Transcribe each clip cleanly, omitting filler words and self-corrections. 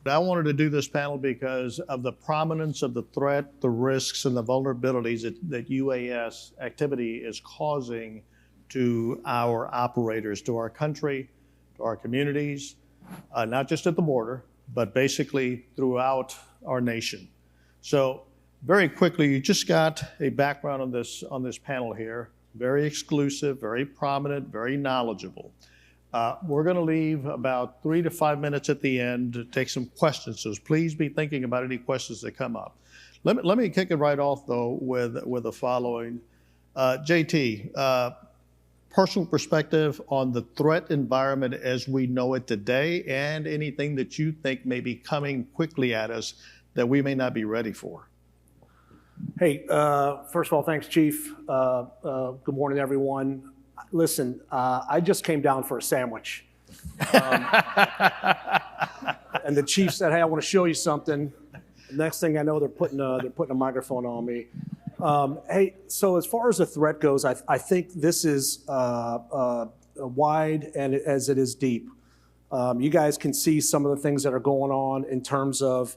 But I wanted to do this panel because of the prominence of the threat, the risks, and the vulnerabilities that UAS activity is causing to our operators, to our country, to our communities, not just at the border, but basically throughout our nation. So very quickly, you just got a background on this panel here. Very exclusive, very prominent, very knowledgeable. We're going to leave about 3 to 5 minutes at the end to take some questions. So please be thinking about any questions that come up. Let me kick it right off though with the following. JT, personal perspective on the threat environment as we know it today, and anything that you think may be coming quickly at us that we may not be ready for. Hey, first of all, thanks, Chief. Good morning, everyone. Listen, I just came down for a sandwich. And the Chief said, hey, I want to show you something. The next thing I know, they're putting a microphone on me. Hey, so as far as the threat goes, I think this is wide and as it is deep. You guys can see some of the things that are going on in terms of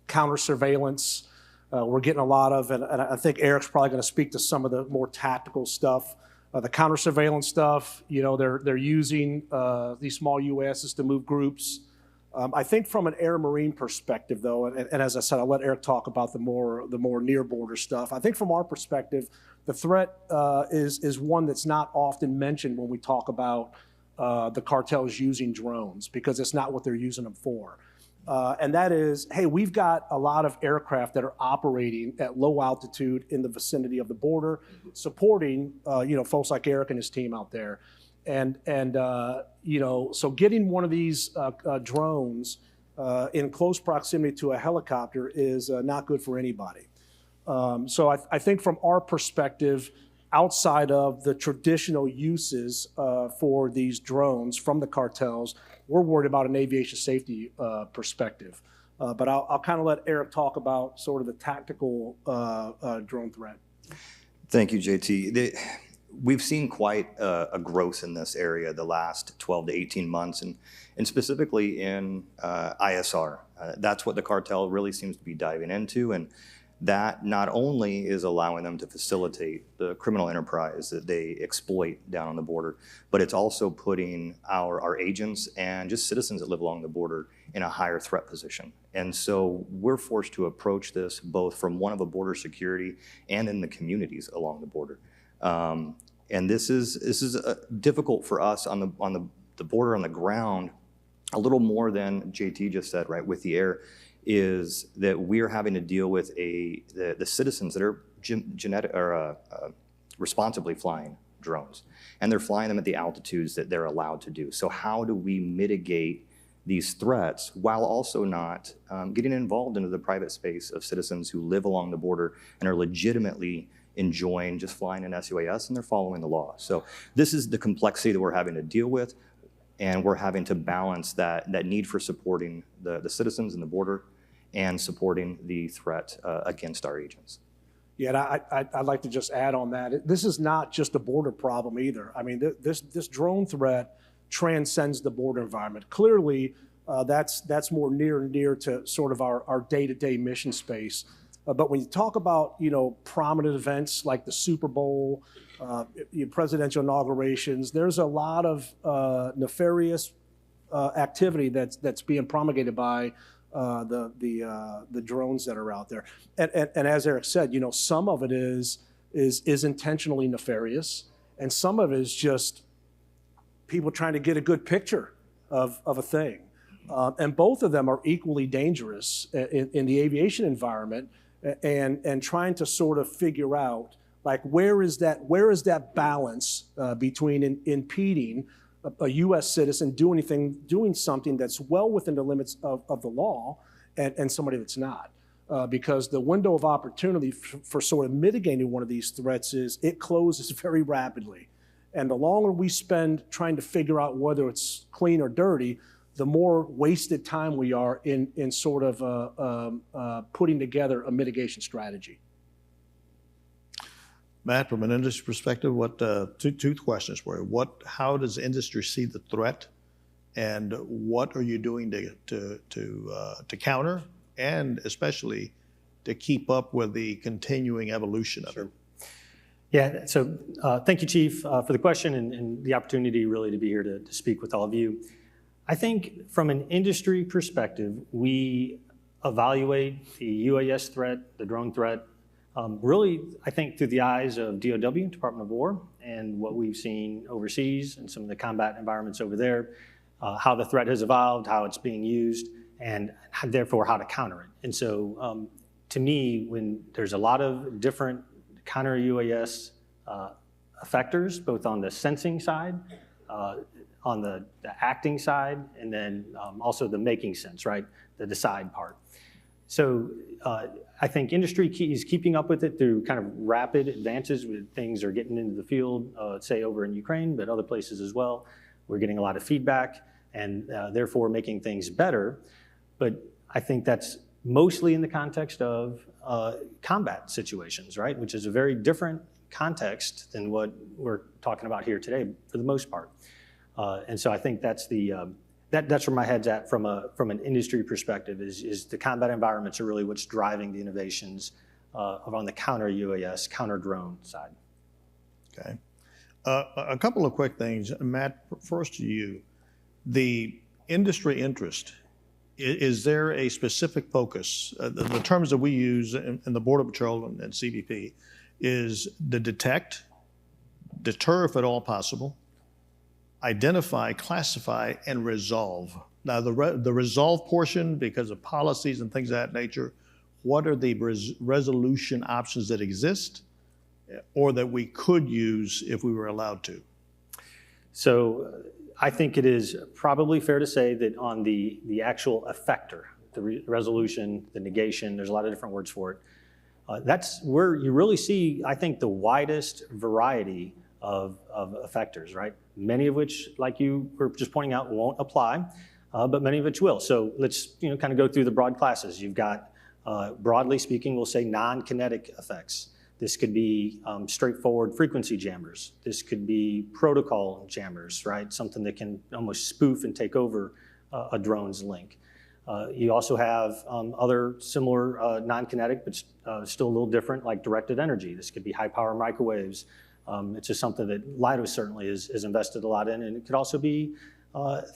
counter surveillance. We're getting a lot of, and I think Erik's probably going to speak to some of the more tactical stuff. The counter surveillance stuff, you know, they're using these small UASs to move groups. I think from an air marine perspective, though, and as I said, I'll let Erik talk about the more near border stuff. I think from our perspective, the threat is one that's not often mentioned when we talk about the cartels using drones, because it's not what they're using them for. And that is, hey, we've got a lot of aircraft that are operating at low altitude in the vicinity of the border, supporting folks like Erik and his team out there. And so getting one of these drones in close proximity to a helicopter is not good for anybody. So I think from our perspective, outside of the traditional uses for these drones from the cartels, we're worried about an aviation safety perspective. But I'll kind of let Erik talk about sort of the tactical drone threat. Thank you, JT. We've seen quite a growth in this area the last 12 to 18 months, and specifically in ISR. That's what the cartel really seems to be diving into, and that not only is allowing them to facilitate the criminal enterprise that they exploit down on the border, but it's also putting our agents and just citizens that live along the border in a higher threat position. And so we're forced to approach this both from one of a border security and in the communities along the border. And this is difficult for us on the border, on the ground, a little more than JT just said, right, with the air, is that we're having to deal with the citizens that are responsibly flying drones, and they're flying them at the altitudes that they're allowed to do. So how do we mitigate these threats while also not getting involved into the private space of citizens who live along the border and are legitimately enjoying just flying an C-UAS and they're following the law? So this is the complexity that we're having to deal with, and we're having to balance that need for supporting the citizens in the border and supporting the threat against our agents. Yeah, and I'd like to just add on that. This is not just a border problem either. I mean, this drone threat transcends the border environment. Clearly, that's more near and dear to sort of our day-to-day mission space. But when you talk about prominent events like the Super Bowl, presidential inaugurations, there's a lot of nefarious activity that's being promulgated by the drones that are out there. And as Erik said, some of it is intentionally nefarious, and some of it is just people trying to get a good picture of a thing. And both of them are equally dangerous in the aviation environment, and trying to sort of figure out, like, where is that balance between impeding a U.S. citizen doing something that's well within the limits of the law, and somebody that's not. Because the window of opportunity for sort of mitigating one of these threats is it closes very rapidly. And the longer we spend trying to figure out whether it's clean or dirty, the more wasted time we are in sort of putting together a mitigation strategy. Matt, from an industry perspective, what two questions for you. How does industry see the threat And what are you doing to counter, and especially to keep up with the continuing evolution of it? Yeah, so thank you, Chief, for the question and the opportunity really to be here to speak with all of you. I think from an industry perspective, we evaluate the UAS threat, the drone threat, really, I think through the eyes of DOW, Department of War, and what we've seen overseas and some of the combat environments over there, how the threat has evolved, how it's being used, and therefore how to counter it. And so to me, when there's a lot of different counter-UAS effectors, both on the sensing side, on the acting side, and then also the making sense, right? The decide part. So I think industry is keeping up with it through kind of rapid advances with things are getting into the field, say over in Ukraine, but other places as well. We're getting a lot of feedback and therefore making things better. But I think that's mostly in the context of combat situations, right? Which is a very different context than what we're talking about here today for the most part. And so I think that's that's where my head's at from an industry perspective is the combat environments are really what's driving the innovations on the counter-UAS, counter-drone side. Okay. A couple of quick things. Matt, first to you. The industry interest, is there a specific focus? The terms that we use in the Border Patrol and CBP is to detect, deter if at all possible, identify, classify, and resolve. Now, the resolve portion, because of policies and things of that nature, what are the resolution options that exist or that we could use if we were allowed to? So I think it is probably fair to say that on the actual effector, the resolution, the negation, there's a lot of different words for it. That's where you really see, I think, the widest variety of effectors, right? Many of which, like you were just pointing out, won't apply, but many of which will. So let's kind of go through the broad classes. You've got, broadly speaking, we'll say non-kinetic effects. This could be straightforward frequency jammers. This could be protocol jammers, right? Something that can almost spoof and take over a drone's link. You also have other similar non-kinetic, but still a little different, like directed energy. This could be high power microwaves. It's just something that Leidos certainly has invested a lot in, and it could also be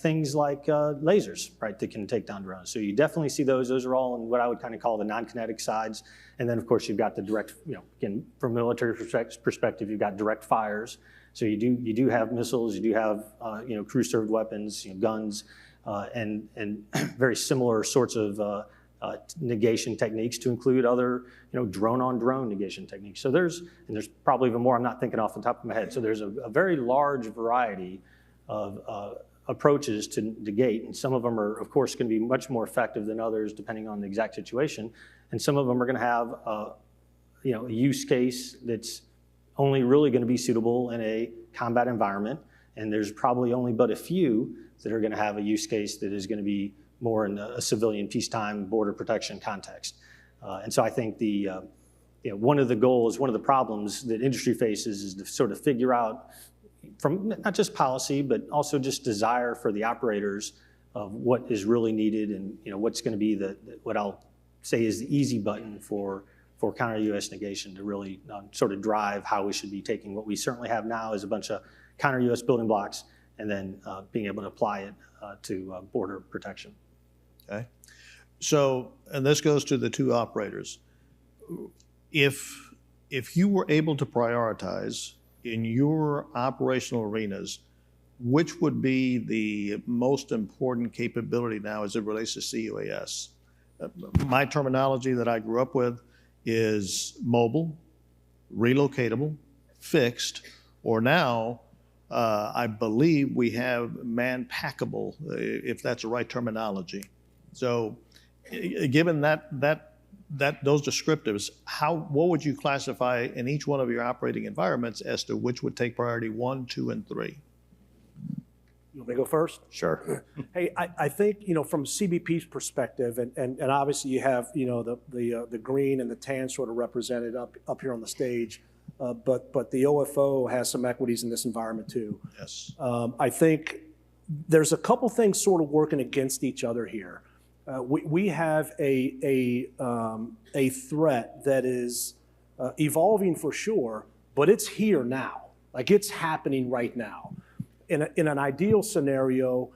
things like lasers, right, that can take down drones. So you definitely see those. Those are all in what I would kind of call the non-kinetic sides. And then, of course, you've got the direct, again, from a military perspective, you've got direct fires. So you do have missiles, you do have, crew-served weapons, guns, and very similar sorts of negation techniques to include other, drone-on-drone negation techniques. So there's probably even more I'm not thinking off the top of my head. So there's a very large variety of approaches to negate, and some of them are, of course, going to be much more effective than others depending on the exact situation, and some of them are going to have a use case that's only really going to be suitable in a combat environment, and there's probably only but a few that are going to have a use case that is going to be more in a civilian peacetime border protection context. And so I think one of the goals, one of the problems that industry faces is to sort of figure out from not just policy, but also just desire for the operators of what is really needed and what's going to be what I'll say is the easy button for counter-UAS negation to really sort of drive how we should be taking what we certainly have now as a bunch of counter-UAS building blocks and then being able to apply it to border protection. Okay. So, and this goes to the two operators. If you were able to prioritize in your operational arenas, which would be the most important capability now as it relates to C-UAS? My terminology that I grew up with is mobile, relocatable, fixed, or now I believe we have man-packable, if that's the right terminology. So given those descriptives, what would you classify in each one of your operating environments as to which would take priority 1, 2, and 3? You want me to go first? Sure. Hey, I think, from CBP's perspective, and obviously you have, the green and the tan sort of represented up here on the stage, but the OFO has some equities in this environment too. Yes. I think there's a couple things sort of working against each other here. We have a threat that is evolving for sure, but it's here now. Like, it's happening right now. In an ideal scenario,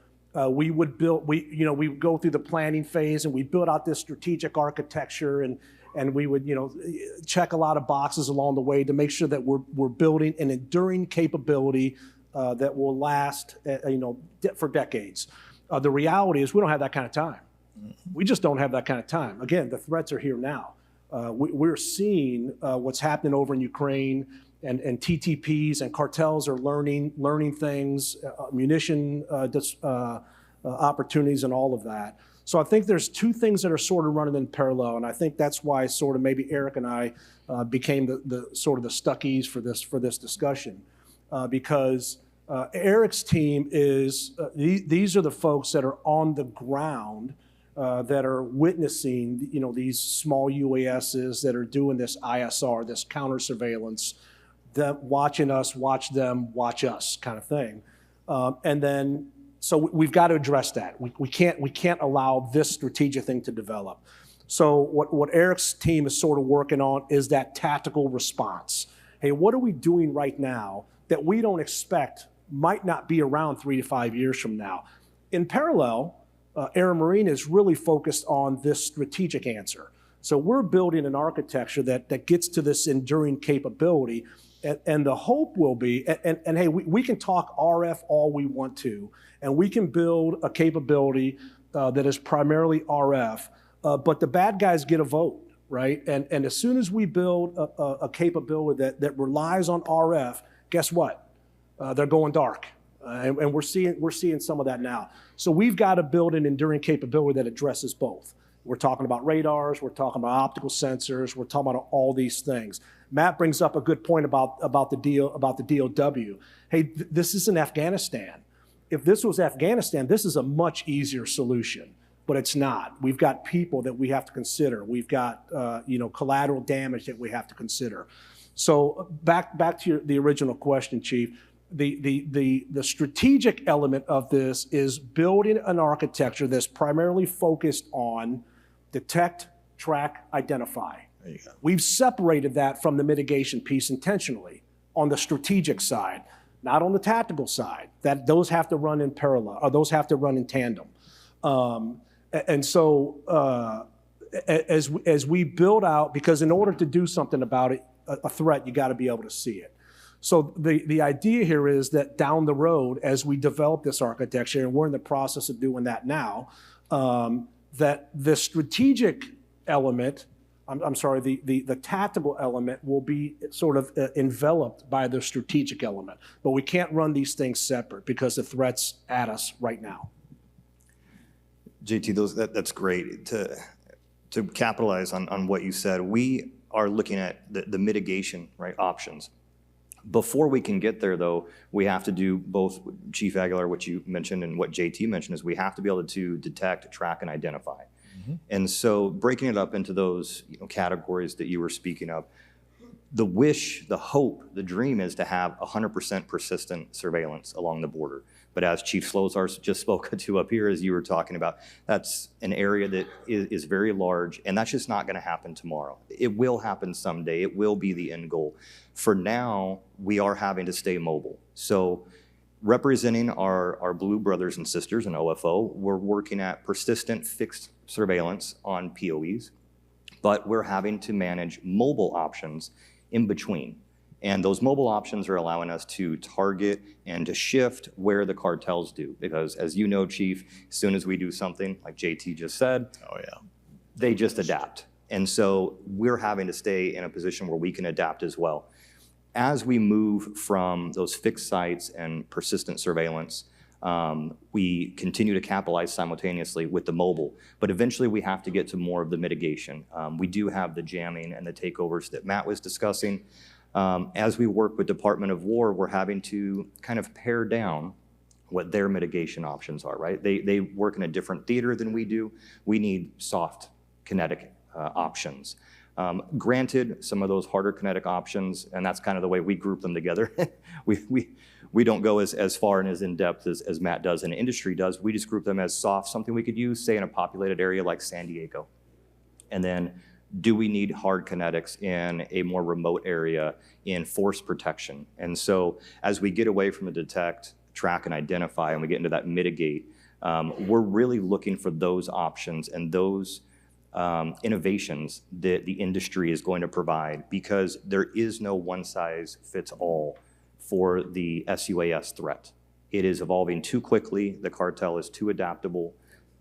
we would go through the planning phase and we build out this strategic architecture, and we would check a lot of boxes along the way to make sure that we're building an enduring capability that will last for decades. The reality is we don't have that kind of time. We just don't have that kind of time. Again, the threats are here now. We're seeing what's happening over in Ukraine, and TTPs and cartels are learning things, munition opportunities and all of that. So I think there's two things that are sort of running in parallel, and I think that's why sort of maybe Erik and I became the sort of the stuckies for this discussion, because Erik's team is these are the folks that are on the ground that are witnessing these small UASs that are doing this ISR, this counter surveillance, that watching us, watch them, watch us kind of thing, and then. So we've got to address that. We can't allow this strategic thing to develop. So what Erik's team is sort of working on is that tactical response. Hey, what are we doing right now that we don't expect might not be around 3 to 5 years from now? In parallel, Air and Marine is really focused on this strategic answer. So we're building an architecture that gets to this enduring capability, and the hope will be, and hey, we can talk RF all we want to, and we can build a capability that is primarily RF, but the bad guys get a vote, right? And as soon as we build a capability that relies on RF, guess what? They're going dark, and we're seeing some of that now. So we've got to build an enduring capability that addresses both. We're talking about radars, we're talking about optical sensors, we're talking about all these things. Matt brings up a good point about the DOW. Hey, this isn't Afghanistan. If this was Afghanistan, this is a much easier solution, but it's not. We've got people that we have to consider. We've got collateral damage that we have to consider. So back to the original question, Chief. The strategic element of this is building an architecture that's primarily focused on detect, track, identify. There you go. We've separated that from the mitigation piece intentionally on the strategic side, not on the tactical side. That those have to run in parallel, or those have to run in tandem. And so as we build out, because in order to do something about it, a threat, you got to be able to see it. So the idea here is that down the road, as we develop this architecture, and we're in the process of doing that now, that the strategic element, the tactical element will be sort of enveloped by the strategic element. But we can't run these things separate because the threat's at us right now. JT, that's great. To capitalize on what you said, we are looking at the mitigation options. Before we can get there, though, we have to do both, Chief Aguilar, what you mentioned and what JT mentioned, is we have to be able to detect, track, and identify. Mm-hmm. And so breaking it up into those categories that you were speaking of, the wish, the hope, the dream is to have 100% persistent surveillance along the border. But as Chief Slozar just spoke to up here, as you were talking about, that's an area that is very large, and that's just not going to happen tomorrow. It will happen someday. It will be the end goal. For now, we are having to stay mobile. So representing our Blue brothers and sisters in OFO, we're working at persistent fixed surveillance on POEs, but we're having to manage mobile options in between. And those mobile options are allowing us to target and to shift where the cartels do. Because as you know, Chief, as soon as we do something, like JT just said, they just adapt. And so we're having to stay in a position where we can adapt as well. As we move from those fixed sites and persistent surveillance, we continue to capitalize simultaneously with the mobile, but eventually we have to get to more of the mitigation. We do have the jamming and the takeovers that Matt was discussing. As we work with Department of War, we're having to kind of pare down what their mitigation options are, right? They work in a different theater than we do. We need soft kinetic options. Granted, some of those harder kinetic options, and that's kind of the way we group them together. We don't go as far and as in-depth as Matt does and the industry does. We just group them as soft, something we could use, say, in a populated area like San Diego. And then, do we need hard kinetics in a more remote area in force protection? And so as we get away from the detect, track, and identify, and we get into that mitigate, we're really looking for those options and those innovations that the industry is going to provide, because there is no one size fits all for the C-UAS threat. It is evolving too quickly. The cartel is too adaptable.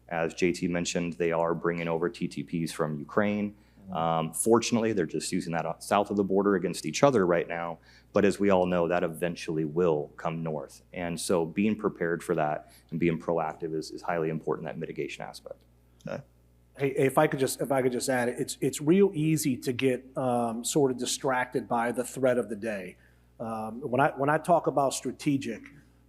As JT mentioned, they are bringing over TTPs from Ukraine. Fortunately, they're just using that south of the border against each other right now. But as we all know, that eventually will come north. And so being prepared for that and being proactive is highly important, that mitigation aspect. Okay. Hey, if I could just add, it's real easy to get sort of distracted by the threat of the day. When I talk about strategic,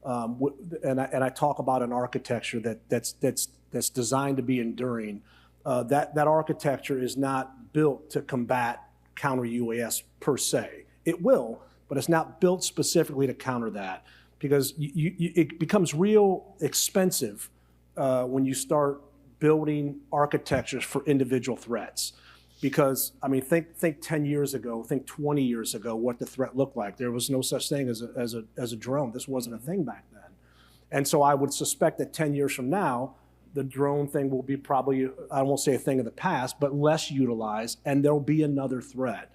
and I talk about an architecture that's designed to be enduring, that architecture is not built to combat counter-UAS per se. It will, but it's not built specifically to counter that, because it becomes real expensive when you start building architectures for individual threats. Because, I mean, think 10 years ago, think 20 years ago, what the threat looked like. There was no such thing as a drone. This wasn't a thing back then. And so I would suspect that 10 years from now, the drone thing will be probably, I won't say a thing of the past, but less utilized, and there'll be another threat.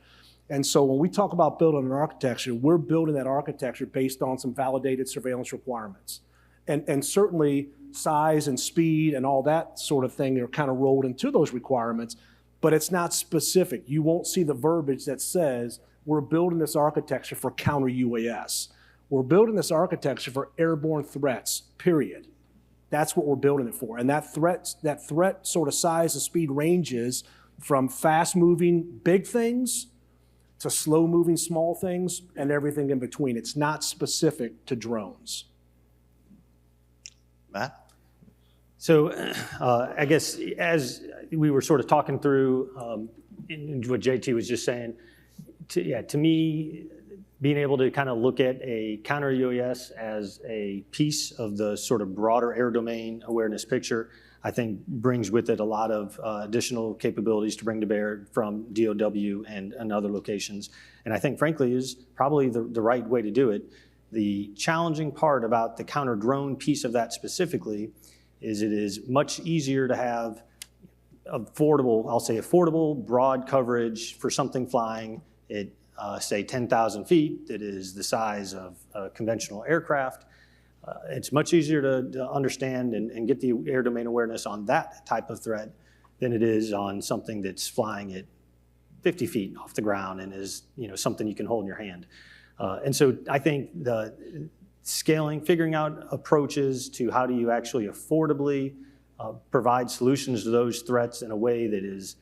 And so when we talk about building an architecture, we're building that architecture based on some validated surveillance requirements. And certainly size and speed and all that sort of thing are kind of rolled into those requirements, but it's not specific. You won't see the verbiage that says we're building this architecture for counter-UAS. We're building this architecture for airborne threats, period. That's what we're building it for. And that threat sort of size and speed ranges from fast-moving big things to slow-moving small things and everything in between. It's not specific to drones. Matt? So I guess as we were sort of talking through what JT was just saying, to me, being able to kind of look at a counter-UAS as a piece of the sort of broader air domain awareness picture, I think brings with it a lot of additional capabilities to bring to bear from DOW and other locations. And I think, frankly, is probably the right way to do it. The challenging part about the counter-drone piece of that specifically is it is much easier to have affordable, broad coverage for something flying at, say, 10,000 feet that is the size of a conventional aircraft. It's much easier to understand and get the air domain awareness on that type of threat than it is on something that's flying at 50 feet off the ground and is something you can hold in your hand. And so I think the figuring out approaches to how do you actually affordably provide solutions to those threats in a way that is,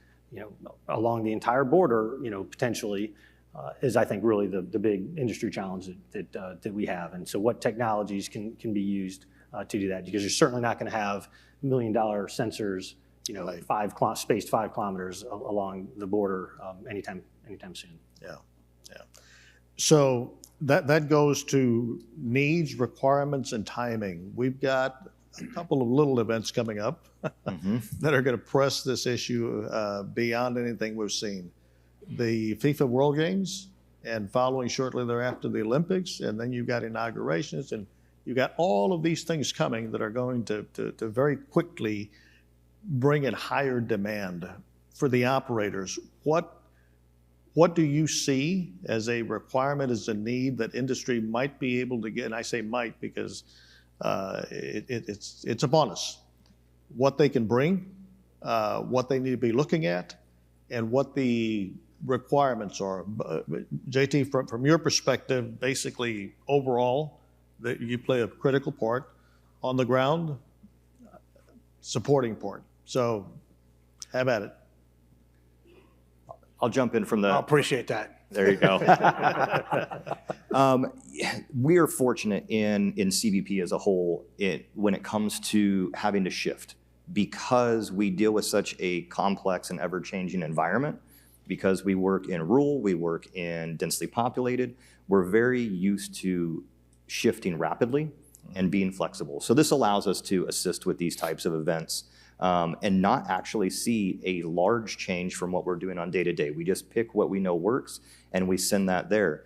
along the entire border, potentially, is I think really the big industry challenge that we have. And so what technologies can be used to do that? Because you're certainly not going to have $1 million sensors, spaced 5 kilometers along the border anytime soon. Yeah. So that goes to needs, requirements, and timing. We've got a couple of little events coming up that are going to press this issue beyond anything we've seen. The FIFA World Games, and following shortly thereafter the Olympics, and then you've got inaugurations, and you've got all of these things coming that are going to very quickly bring in higher demand for the operators. What do you see as a requirement, as a need that industry might be able to get? And I say might because it's upon us. What they can bring, what they need to be looking at, and what the requirements are. JT, from your perspective, basically overall, that you play a critical part on the ground, supporting part. So have at it. I'll jump in from the... I appreciate that. There you go. We are fortunate in CBP as a whole when it comes to having to shift, because we deal with such a complex and ever-changing environment. because we work in rural, we work in densely populated, we're very used to shifting rapidly and being flexible. So this allows us to assist with these types of events and not actually see a large change from what we're doing on day to day. We just pick what we know works and we send that there.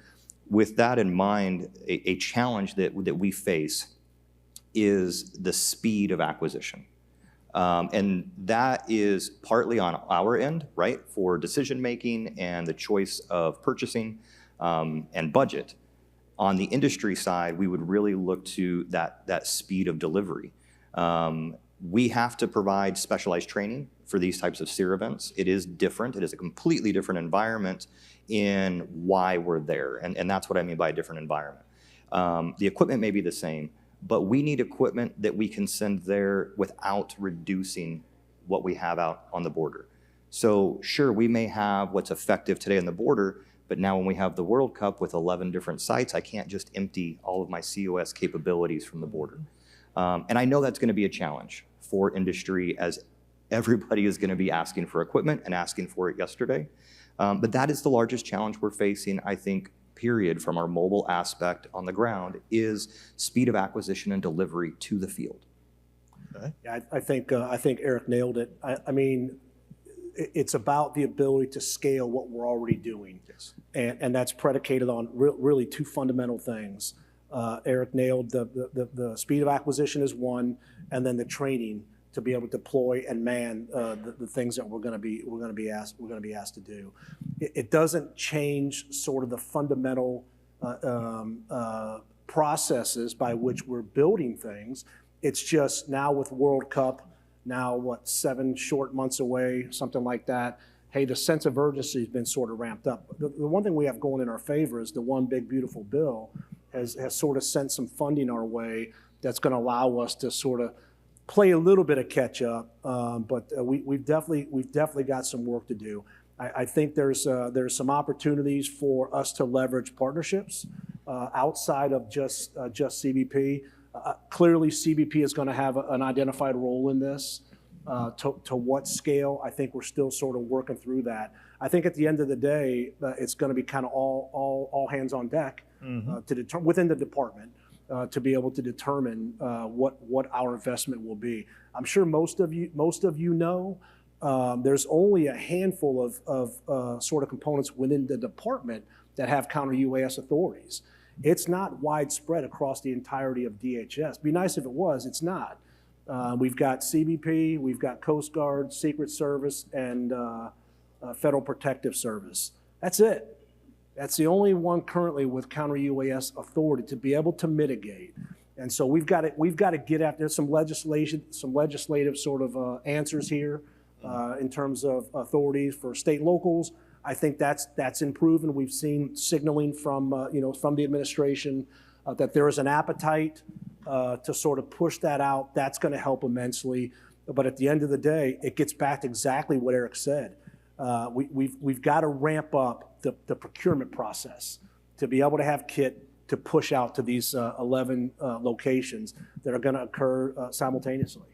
With that in mind, a challenge that we face is the speed of acquisition. And that is partly on our end, right, for decision making and the choice of purchasing and budget. On the industry side, we would really look to that speed of delivery. We have to provide specialized training for these types of SEER events. It is different. It is a completely different environment in why we're there. And that's what I mean by a different environment. The equipment may be the same, but we need equipment that we can send there without reducing what we have out on the border. So sure, we may have what's effective today on the border, but now when we have the World Cup with 11 different sites, I can't just empty all of my C-UAS capabilities from the border. And I know that's going to be a challenge for industry, as everybody is going to be asking for equipment and asking for it yesterday. But that is the largest challenge we're facing, I think, period, from our mobile aspect on the ground, is speed of acquisition and delivery to the field. Okay. Yeah, I think Erik nailed it. I mean, it's about the ability to scale what we're already doing. Yes. And that's predicated on really two fundamental things. Erik nailed the speed of acquisition is one, and then the training to be able to deploy and man the things that we're going to be asked to do. It doesn't change sort of the fundamental processes by which we're building things. It's just now with World Cup, now what, 7 short months away, something like that. Hey, the sense of urgency has been sort of ramped up. The one thing we have going in our favor is the one big beautiful bill has sort of sent some funding our way that's going to allow us to sort of play a little bit of catch up, but we've definitely got some work to do. I think there's some opportunities for us to leverage partnerships outside of just CBP. Clearly, CBP is going to have an identified role in this. To what scale? I think we're still sort of working through that. I think at the end of the day, it's going to be kind of all hands on deck to determine within the department. To be able to determine what our investment will be. I'm sure most of you know there's only a handful of sort of components within the department that have counter-UAS authorities. It's not widespread across the entirety of DHS. It'd be nice if it was. It's not. We've got CBP, we've got Coast Guard, Secret Service, and Federal Protective Service. That's it. That's the only one currently with counter-UAS authority to be able to mitigate. And so we've got to get after some legislative sort of answers here in terms of authorities for state and locals. I think that's improved, and we've seen signaling from from the administration that there is an appetite to sort of push that out. That's going to help immensely. But at the end of the day, it gets back to exactly what Erik said. We've got to ramp up the procurement process to be able to have kit to push out to these 11 locations that are going to occur simultaneously.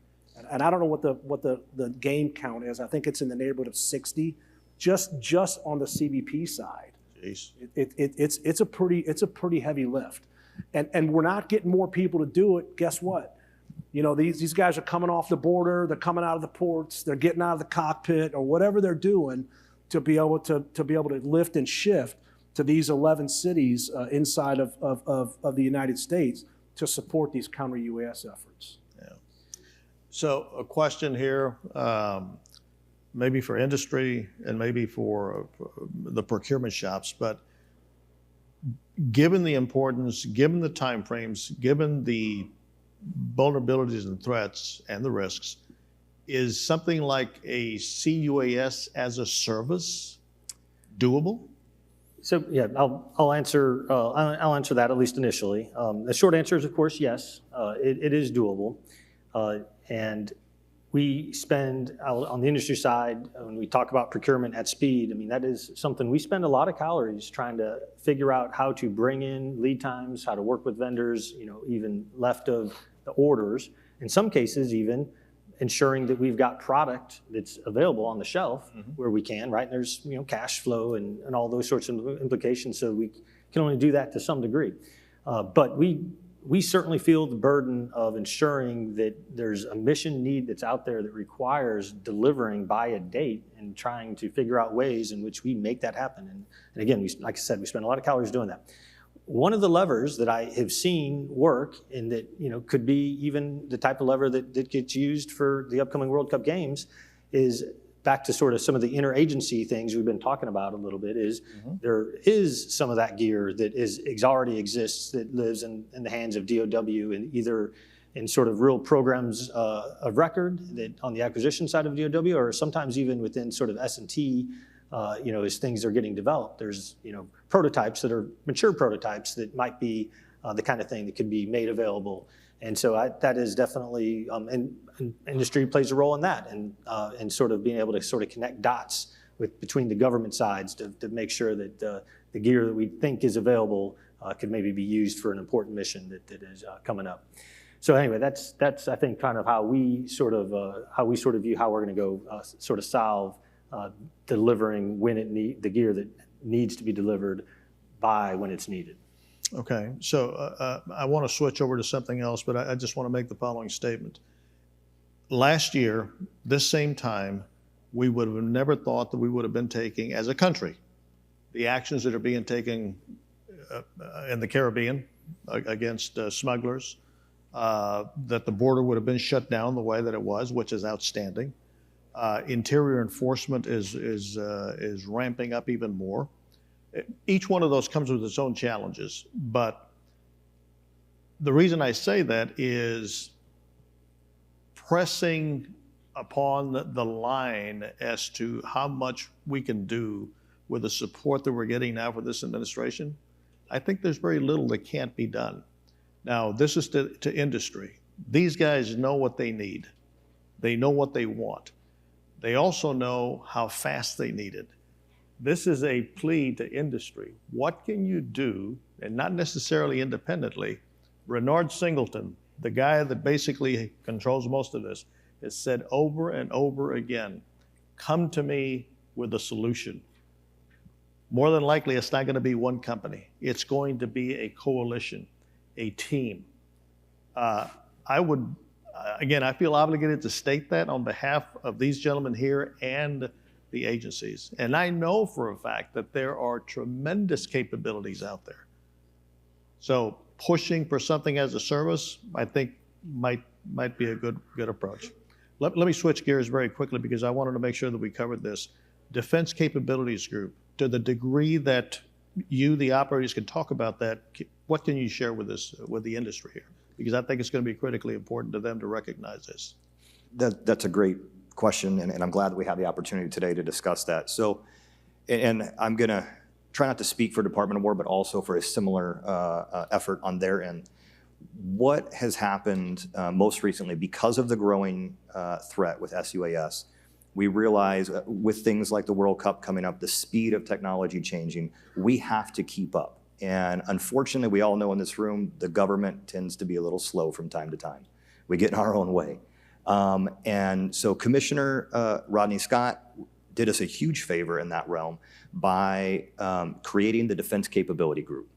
And I don't know what the game count is. I think it's in the neighborhood of 60, just on the CBP side. Jeez. It's a pretty heavy lift, and we're not getting more people to do it. Guess what? You know, these guys are coming off the border, they're coming out of the ports, they're getting out of the cockpit or whatever they're doing to be able to lift and shift to these 11 cities inside of the United States to support these counter-UAS efforts. Yeah. So a question here, maybe for industry and maybe for the procurement shops, but given the importance, given the timeframes, given the vulnerabilities and threats and the risks, is something like a C-UAS as a service doable? So yeah, I'll answer that at least initially. The short answer is, of course, yes. It is doable, and we spend on the industry side when we talk about procurement at speed. I mean, that is something we spend a lot of calories trying to figure out how to bring in lead times, how to work with vendors. Even left of the orders. In some cases, even ensuring that we've got product that's available on the shelf where we can, right? And there's, cash flow and all those sorts of implications, so we can only do that to some degree. But we certainly feel the burden of ensuring that there's a mission need that's out there that requires delivering by a date and trying to figure out ways in which we make that happen. And again, like I said, we spend a lot of calories doing that. One of the levers that I have seen work, and that could be even the type of lever that gets used for the upcoming World Cup games, is back to sort of some of the interagency things we've been talking about a little bit, is there is some of that gear that already exists, that lives in the hands of DOW, and either in sort of real programs of record that on the acquisition side of DOW, or sometimes even within sort of S&T, as things are getting developed. There's prototypes that are mature prototypes that might be the kind of thing that could be made available. And so that is definitely, and industry plays a role in that, and sort of being able to sort of connect dots between the government sides to make sure that the gear that we think is available could maybe be used for an important mission that is coming up. So anyway, that's I think kind of how we sort of view how we're going to go sort of solve delivering the gear that needs to be delivered by when it's needed. Okay, so I want to switch over to something else, but I just want to make the following statement. Last year, this same time, we would have never thought that we would have been taking, as a country, the actions that are being taken in the Caribbean against smugglers, that the border would have been shut down the way that it was, which is outstanding. Interior enforcement is ramping up even more. Each one of those comes with its own challenges, but the reason I say that is pressing upon the line as to how much we can do with the support that we're getting now for this administration. I think there's very little that can't be done. Now, this is to industry. These guys know what they need. They know what they want. They also know how fast they need it. This is a plea to industry. What can you do, and not necessarily independently? Renard Singleton, the guy that basically controls most of this, has said over and over again, come to me with a solution. More than likely, it's not going to be one company. It's going to be a coalition, a team. Again, I feel obligated to state that on behalf of these gentlemen here and the agencies. And I know for a fact that there are tremendous capabilities out there. So pushing for something as a service, I think might be a good approach. Let me switch gears very quickly because I wanted to make sure that we covered this. Defense Capabilities Group, to the degree that you, the operators, can talk about that, what can you share with the industry here? Because I think it's going to be critically important to them to recognize this. That's a great question, and I'm glad that we have the opportunity today to discuss that. So, and I'm going to try not to speak for Department of War, but also for a similar effort on their end. What has happened most recently, because of the growing threat with C-UAS, we realize with things like the World Cup coming up, the speed of technology changing, we have to keep up. And unfortunately, we all know in this room, the government tends to be a little slow from time to time. We get in our own way. And so Commissioner Rodney Scott did us a huge favor in that realm by creating the Defense Capability Group.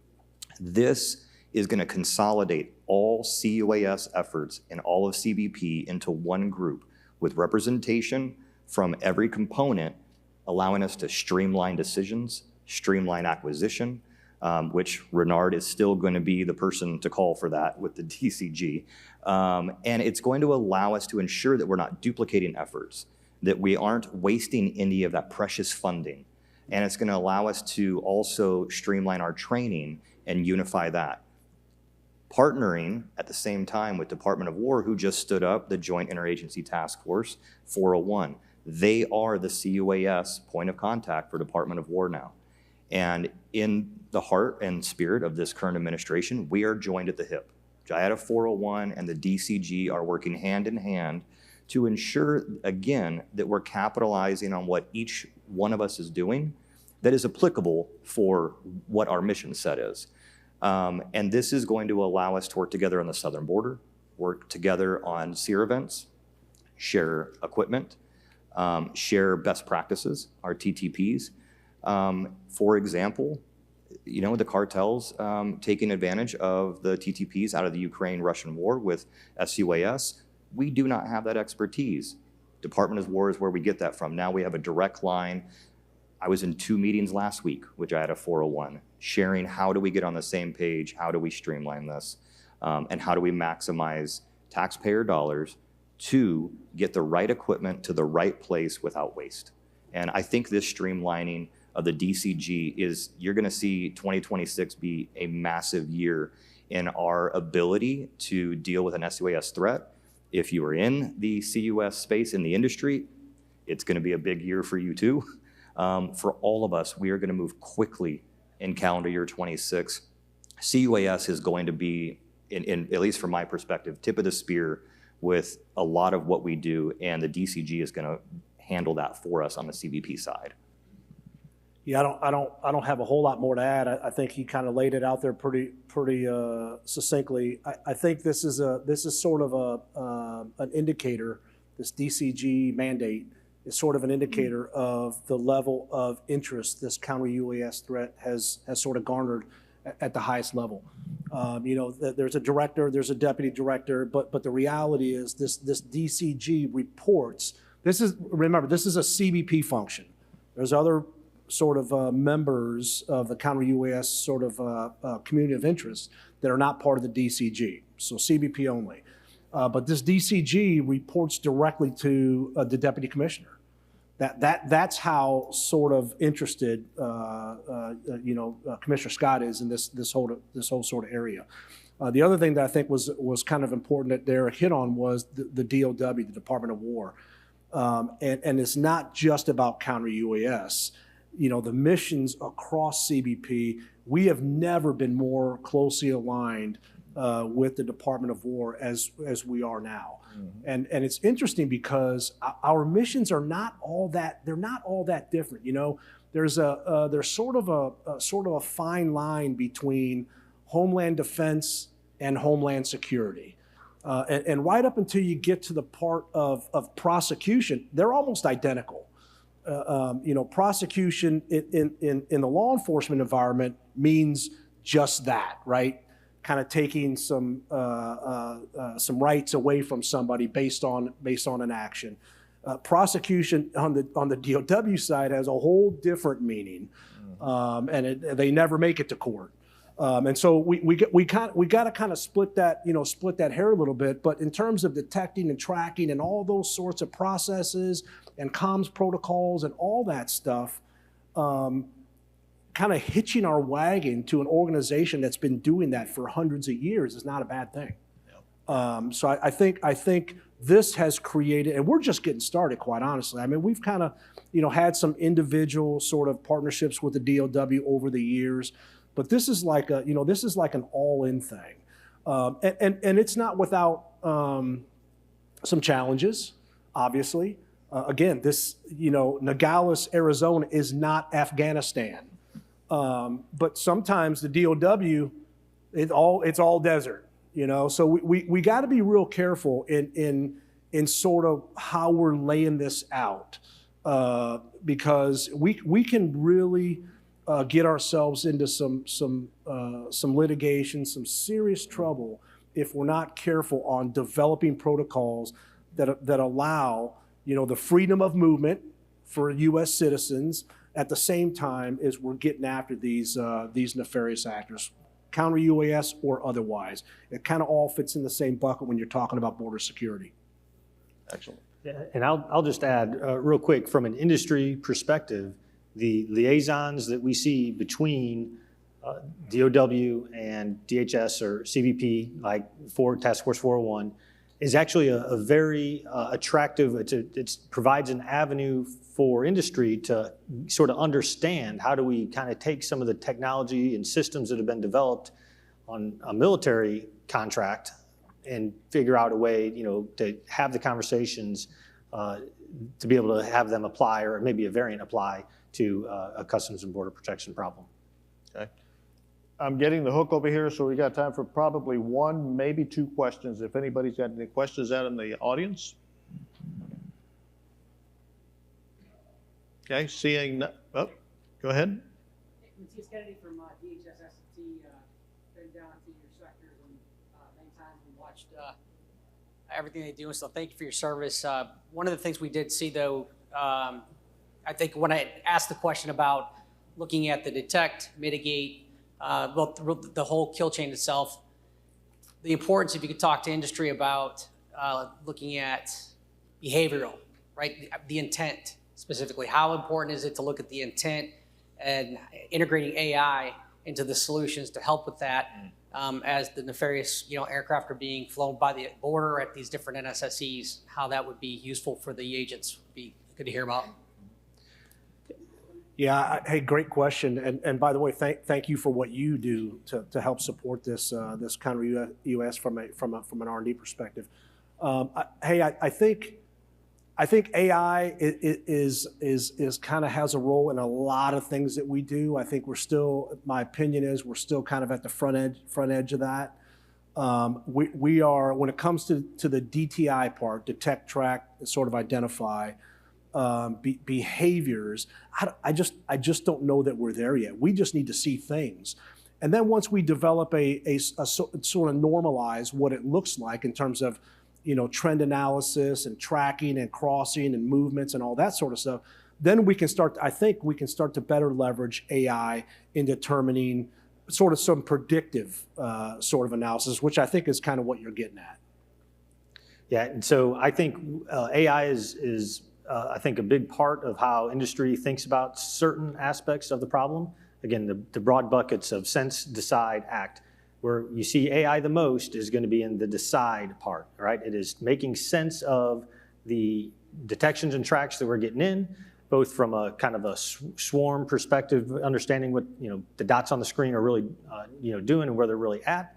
This is going to consolidate all C-UAS efforts and all of CBP into one group with representation from every component, allowing us to streamline decisions, streamline acquisition, which Renard is still going to be the person to call for that with the DCG. And it's going to allow us to ensure that we're not duplicating efforts, that we aren't wasting any of that precious funding. And it's going to allow us to also streamline our training and unify that. Partnering at the same time with Department of War, who just stood up the Joint Interagency Task Force 401. They are the C-UAS point of contact for Department of War now. And in the heart and spirit of this current administration, we are joined at the hip. JIATA 401 and the DCG are working hand in hand to ensure, again, that we're capitalizing on what each one of us is doing that is applicable for what our mission set is. And this is going to allow us to work together on the southern border, work together on SEER events, share equipment, share best practices, our TTPs. For example, the cartels taking advantage of the TTPs out of the Ukraine-Russian war with C-UAS. We do not have that expertise. Department of War is where we get that from. Now we have a direct line. I was in 2 meetings last week, which I had a 401, sharing how do we get on the same page, how do we streamline this, and how do we maximize taxpayer dollars to get the right equipment to the right place without waste. And I think this streamlining of the DCG you're gonna see 2026 be a massive year in our ability to deal with an C-UAS threat. If you are in the C-UAS space in the industry, it's gonna be a big year for you too. For all of us, we are gonna move quickly in calendar year 26. C-UAS is going to be, in at least from my perspective, tip of the spear with a lot of what we do, and the DCG is gonna handle that for us on the CBP side. Yeah, I don't have a whole lot more to add. I think he kind of laid it out there pretty succinctly. I think this is sort of an indicator. This DCG mandate is sort of an indicator of the level of interest this counter-UAS threat has sort of garnered at the highest level. There's a director, there's a deputy director, but the reality is this DCG reports. Remember, this is a CBP function. There's other sort of members of the counter-UAS sort of community of interest that are not part of the DCG, so CBP only. But this DCG reports directly to the deputy commissioner. That's how sort of interested Commissioner Scott is in this whole sort of area. The other thing that I think was kind of important that Erik hit on was the DOW, the Department of War, and it's not just about counter-UAS. The missions across CBP, we have never been more closely aligned with the Department of War as we are now. Mm-hmm. And it's interesting because our missions are not all that different. There's sort of a fine line between Homeland Defense and Homeland Security. And right up until you get to the part of prosecution, they're almost identical. Prosecution in the law enforcement environment means just that, right? Kind of taking some rights away from somebody based on an action. Prosecution on the DOW side has a whole different meaning, and they never make it to court. And so we got to kind of split that hair a little bit. But in terms of detecting and tracking and all those sorts of processes and comms protocols and all that stuff, kind of hitching our wagon to an organization that's been doing that for hundreds of years is not a bad thing. Yeah. So I think this has created, and we're just getting started, quite honestly. I mean, we've kind of had some individual sort of partnerships with the DOW over the years. But this is like an all-in thing, and it's not without some challenges, obviously. Again, Nogales, Arizona is not Afghanistan, but sometimes the DOW, it's all desert, So we got to be real careful in sort of how we're laying this out, because we can really get ourselves into some litigation, some serious trouble if we're not careful on developing protocols that allow the freedom of movement for U.S. citizens at the same time as we're getting after these nefarious actors, counter-UAS or otherwise. It kind of all fits in the same bucket when you're talking about border security. Excellent. Yeah, and I'll just add real quick from an industry perspective. The liaisons that we see between DOW and DHS or CBP, like Task Force 401, is actually a very attractive, it provides an avenue for industry to sort of understand how do we kind of take some of the technology and systems that have been developed on a military contract and figure out a way, to have the conversations to be able to have them apply, or maybe a variant apply to a Customs and Border Protection problem. Okay. I'm getting the hook over here, so we got time for probably one, maybe two questions. If anybody's got any questions out in the audience. Okay, oh, go ahead. Matthias Kennedy from DHS-ST, been down to your sectors and many times and watched everything they do, and so thank you for your service. One of the things we did see, though, I think when I asked the question about looking at the detect, mitigate, well, the whole kill chain itself, the importance, if you could talk to industry about looking at behavioral, right? The intent specifically. How important is it to look at the intent and integrating AI into the solutions to help with that as the nefarious aircraft are being flown by the border at these different NSSEs, how that would be useful for the agents would be good to hear about. Yeah, hey, great question. And by the way, thank you for what you do to help support this this Counter-UAS from an R&D perspective. I think AI is kind of has a role in a lot of things that we do. I think we're still, my opinion is, we're still kind of at the front edge of that. We are, when it comes to the DTI part, detect, track, sort of identify behaviors, I just don't know that we're there yet. We just need to see things. And then once we develop a sort of normalize what it looks like in terms of trend analysis and tracking and crossing and movements and all that sort of stuff, then we can start, I think we can start to better leverage AI in determining sort of some predictive sort of analysis, which I think is kind of what you're getting at. Yeah, and so I think AI is I think a big part of how industry thinks about certain aspects of the problem. Again, the broad buckets of sense, decide, act. Where you see AI the most is going to be in the decide part, right? It is making sense of the detections and tracks that we're getting in, both from a kind of a swarm perspective, understanding what the dots on the screen are really doing and where they're really at.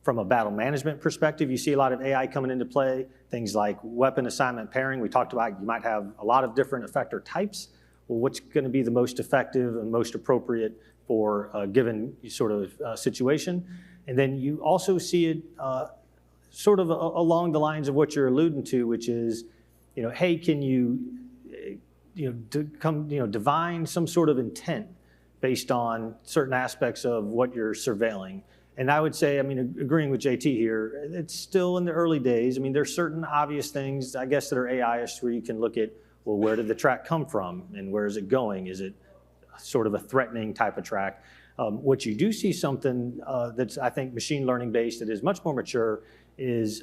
From a battle management perspective, you see a lot of AI coming into play, things like weapon assignment pairing. We talked about you might have a lot of different effector types. Well, what's going to be the most effective and most appropriate for a given sort of situation? And then you also see it sort of along the lines of what you're alluding to, which is, hey, can you, divine some sort of intent based on certain aspects of what you're surveilling? And I would say, agreeing with JT here, it's still in the early days. There's certain obvious things, I guess, that are AI-ish where you can look at, well, where did the track come from and where is it going? Is it sort of a threatening type of track? What you do see something that's, I think, machine learning based that is much more mature is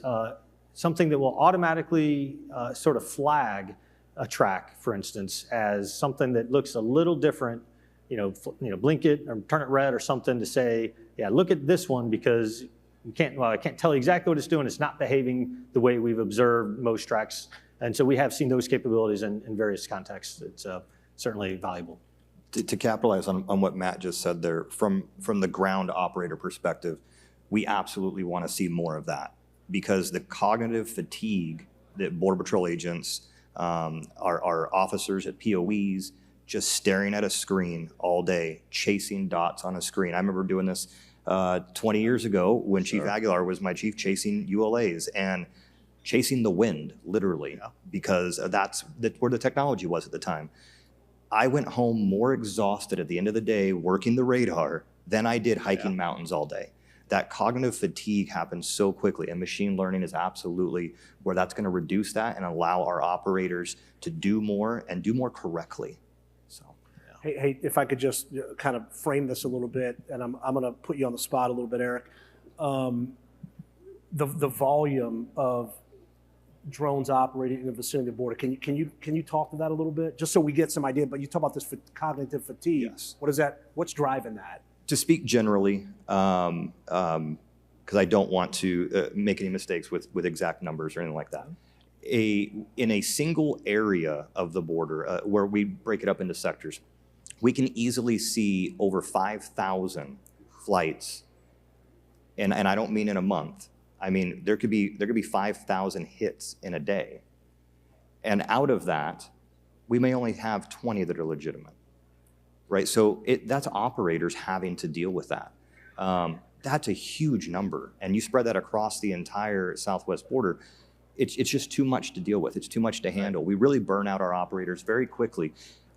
something that will automatically sort of flag a track, for instance, as something that looks a little different, blink it or turn it red or something to say, yeah, look at this one because I can't tell you exactly what it's doing. It's not behaving the way we've observed most tracks. And so we have seen those capabilities in various contexts. It's certainly valuable. To capitalize on what Matt just said there, from the ground operator perspective, we absolutely want to see more of that because the cognitive fatigue that Border Patrol agents, our officers at POEs, just staring at a screen all day, chasing dots on a screen. I remember doing this 20 years ago when Chief Aguilar was my chief, chasing ULAs and chasing the wind, literally, because that's where the technology was at the time. I went home more exhausted at the end of the day working the radar than I did hiking mountains all day. That cognitive fatigue happens so quickly, and machine learning is absolutely where that's going to reduce that and allow our operators to do more and do more correctly. So, Hey, if I could just kind of frame this a little bit, and I'm going to put you on the spot a little bit, Erik. The volume of drones operating in the vicinity of the border. Can you talk to that a little bit, just so we get some idea? But you talk about this cognitive fatigue. Yes. What is that? What's driving that? To speak generally, because I don't want to make any mistakes with exact numbers or anything like that. In a single area of the border, where we break it up into sectors, we can easily see over 5,000 flights, and I don't mean in a month. I mean, there could be 5,000 hits in a day. And out of that, we may only have 20 that are legitimate, right? So that's operators having to deal with that. That's a huge number. And you spread that across the entire southwest border, it's just too much to deal with. It's too much to handle. We really burn out our operators very quickly.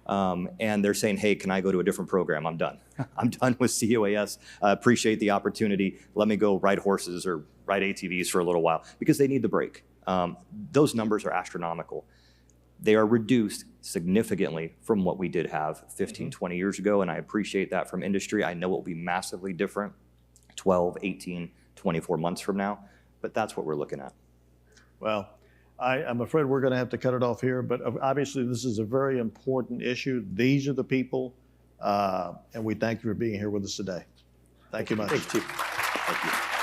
and they're saying, hey, can I go to a different program? I'm done. I'm done with C-UAS. Appreciate the opportunity. Let me go ride horses or ride ATVs for a little while, because they need the break. Those numbers are astronomical. They are reduced significantly from what we did have 15, 20 years ago, and I appreciate that from industry. I know it will be massively different 12, 18, 24 months from now, but that's what we're looking at. Well, I'm afraid we're going to have to cut it off here, but obviously this is a very important issue. These are the people, and we thank you for being here with us today. Thank you much. Thanks, Chief. Thank you.